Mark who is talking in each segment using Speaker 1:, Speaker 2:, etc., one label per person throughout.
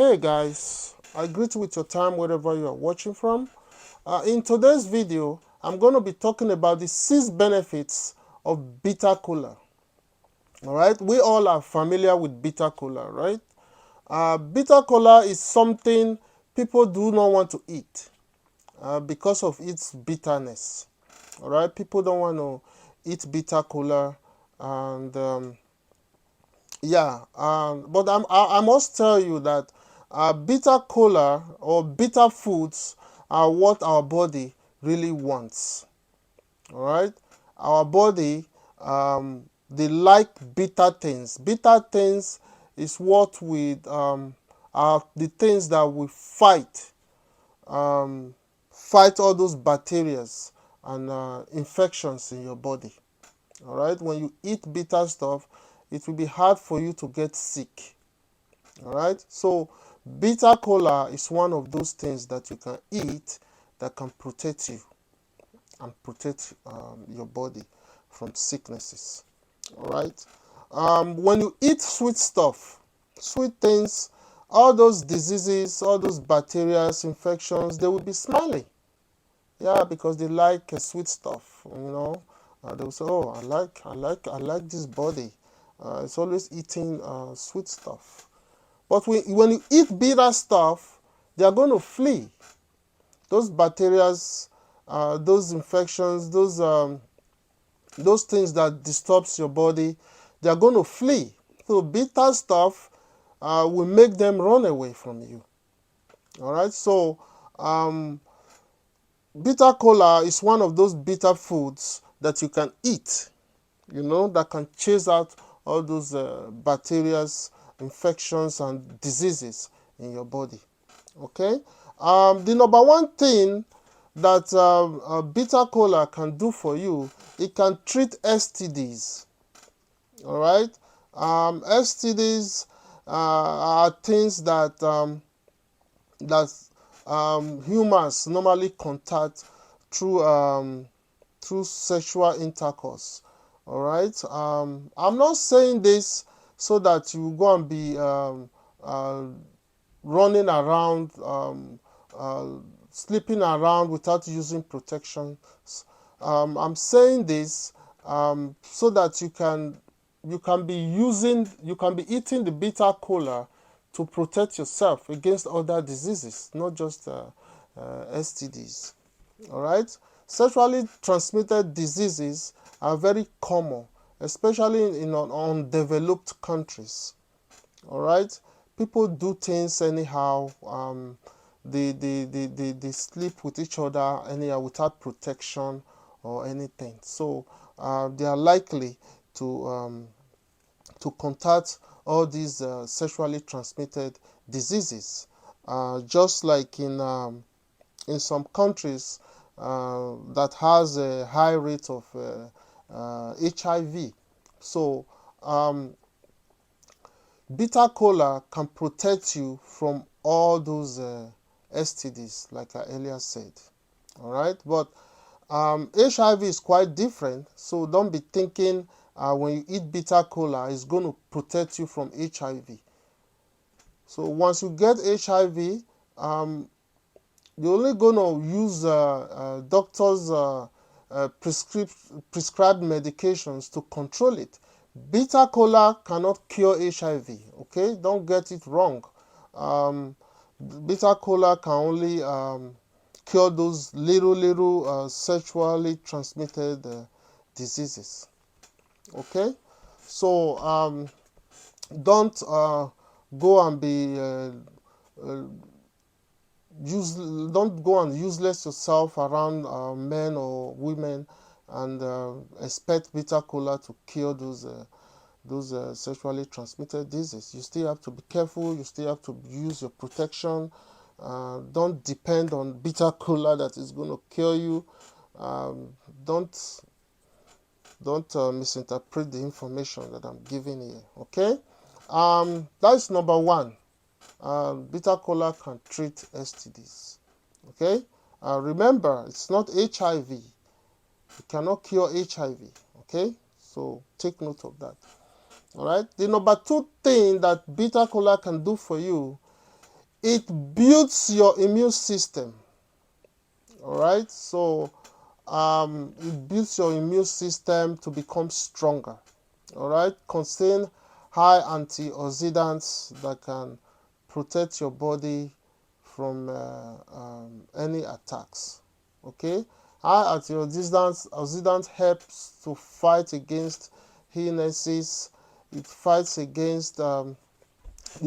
Speaker 1: Hey guys, I greet you with your time wherever you are watching from. In today's video, I'm going to be talking about the 6 benefits of bitter cola. Alright, we all are familiar with bitter cola, right? Bitter cola is something people do not want to eat because of its bitterness. Alright, people don't want to eat bitter cola, and but I must tell you that bitter cola or bitter foods are what our body really wants. All right, our body, they like bitter things. Bitter things is what we are the things that we fight all those bacteria and infections in your body. All right, when you eat bitter stuff, it will be hard for you to get sick. All right, so bitter cola is one of those things that you can eat that can protect you and protect your body from sicknesses. All right, when you eat sweet stuff, sweet things, all those diseases, all those bacteria, infections, they will be smiling. Yeah, because they like sweet stuff, they will say, "Oh, I like this body. It's always eating sweet stuff." But when you eat bitter stuff, they are going to flee. Those bacteria, those infections, those things that disturbs your body, they are going to flee. So bitter stuff will make them run away from you. All right. So um, bitter cola is one of those bitter foods that you can eat, that can chase out all those bacteria, infections, and diseases in your body. Okay? The number one thing that bitter cola can do for you, it can treat STDs. All right? STDs are things that humans normally contact through through sexual intercourse. All right. I'm not saying this so that you go and be uh, running around, uh, sleeping around without using protection. I'm saying this so that you can be eating the bitter cola to protect yourself against other diseases, not just STDs. All right, sexually transmitted diseases are very common, especially in undeveloped countries. All right, people do things anyhow. They sleep with each other anyhow without protection or anything. So they are likely to to contact all these sexually transmitted diseases. Just like in some countries that has a high rate of HIV. So bitter cola can protect you from all those STDs, like I earlier said. All right, but HIV is quite different, so don't be thinking when you eat bitter cola, it's going to protect you from HIV. So once you get HIV, you're only going to use doctors' prescribed medications to control it. Bitter cola cannot cure HIV, okay? Don't get it wrong. Um, Bitter cola can only cure those little sexually transmitted diseases, okay? So don't go and be don't go and useless yourself around men or women and expect bitter cola to cure those sexually transmitted diseases. You still have to be careful. You still have to use your protection. Don't depend on bitter cola that is going to cure you. Um, don't don't misinterpret the information that I'm giving here. Okay, that's number one. Bitter cola can treat STDs. Okay, remember it's not HIV. It cannot cure HIV. Okay, so take note of that. All right. The number two thing that bitter cola can do for you It builds your immune system. All right, so it builds your immune system to become stronger. All right, contain high antioxidants that can protect your body from any attacks. Okay, high antioxidants helps to fight against illnesses. It fights against the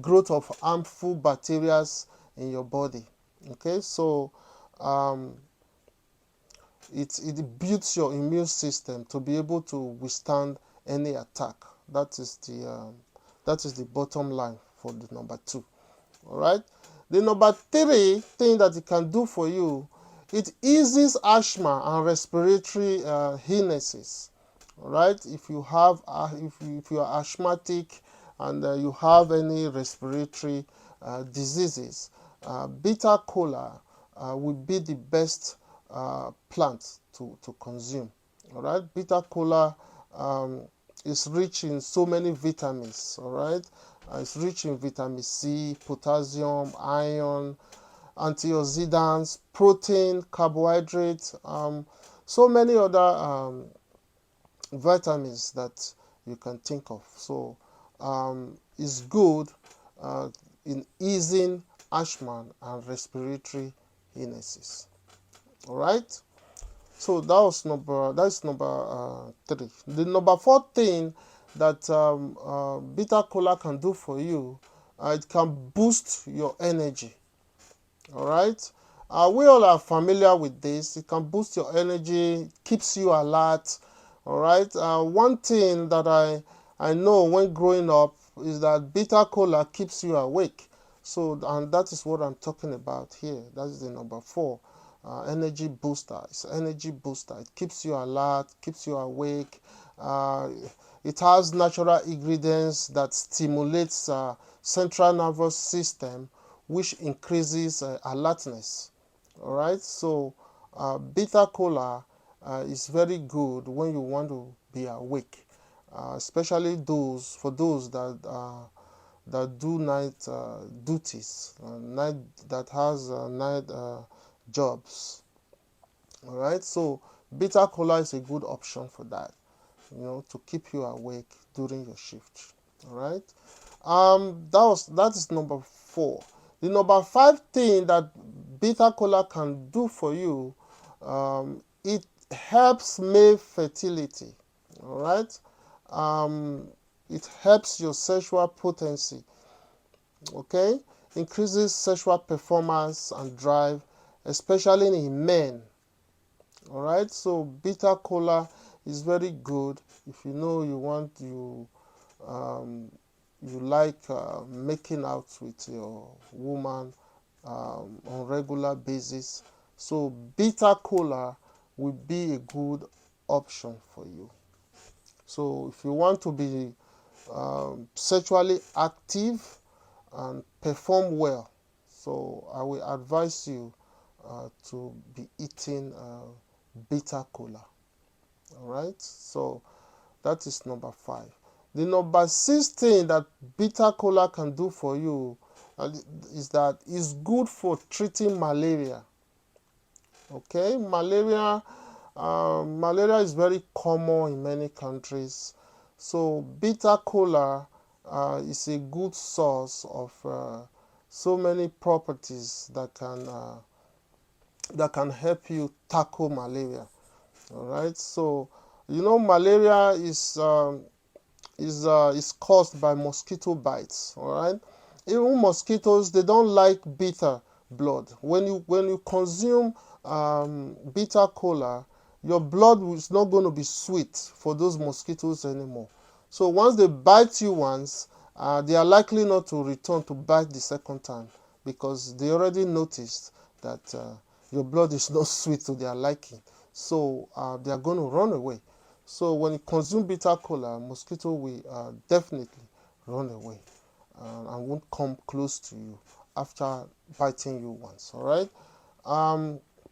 Speaker 1: growth of harmful bacteria in your body. Okay, so um, it builds your immune system to be able to withstand any attack. That is the bottom line for the number 2. All right. The number 3 thing that it can do for you, it eases asthma and respiratory illnesses. All right. If you have if you are asthmatic and you have any respiratory diseases, bitter cola will be the best plant to consume. All right. Bitter cola is rich in so many vitamins. All right. It's rich in vitamin C, potassium, iron, antioxidants, protein, carbohydrates, so many other vitamins that you can think of. So it's good in easing asthma and respiratory illnesses. All right. So that's number 3. The number 4 thing that bitter cola can do for you, it can boost your energy. All right. We all are familiar with this. It can boost your energy, keeps you alert. All right. One thing that I know when growing up is that bitter cola keeps you awake. So, and that is what I'm talking about here. That is the number 4. Energy booster. It's energy booster. It keeps you alert, keeps you awake. It has natural ingredients that stimulates central nervous system, which increases alertness. All right. So bitter cola is very good when you want to be awake, especially those that do night duties, night that has night jobs. All right, so bitter cola is a good option for that, to keep you awake during your shift. All right, that is number 4. The number 5 thing that bitter cola can do for you, it helps male fertility. All right, it helps your sexual potency. Okay, increases sexual performance and drive, especially in men. All right, so bitter cola is very good if you like making out with your woman on regular basis. So bitter cola will be a good option for you. So if you want to be sexually active and perform well, so I will advise you to be eating bitter cola. All right, so that is number 5. The number 6 thing that bitter cola can do for you is that it's good for treating malaria. Okay, malaria is very common in many countries. So bitter cola is a good source of so many properties that can help you tackle malaria. All right, so malaria is caused by mosquito bites. All right, even mosquitoes, they don't like bitter blood. When you consume bitter cola, your blood is not going to be sweet for those mosquitoes anymore. So once they bite you once, they are likely not to return to bite the second time, because they already noticed that your blood is not sweet to their liking. So they are going to run away. So when you consume bitter cola, mosquito will definitely run away and won't come close to you after biting you once. All right.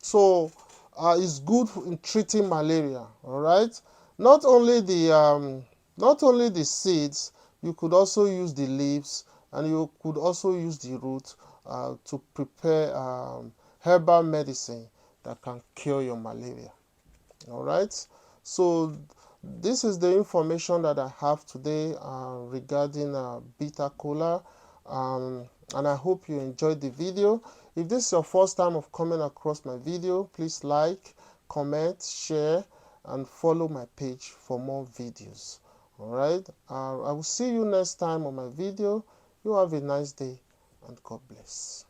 Speaker 1: So it's good in treating malaria. All right. Not only the seeds, you could also use the leaves and you could also use the root to prepare herbal medicine that can cure your malaria. All right, so this is the information that I have today regarding bitter kola, and I hope you enjoyed the video. If this is your first time of coming across my video, please like, comment, share, and follow my page for more videos. All right, I will see you next time on my video. You have a nice day, and God bless.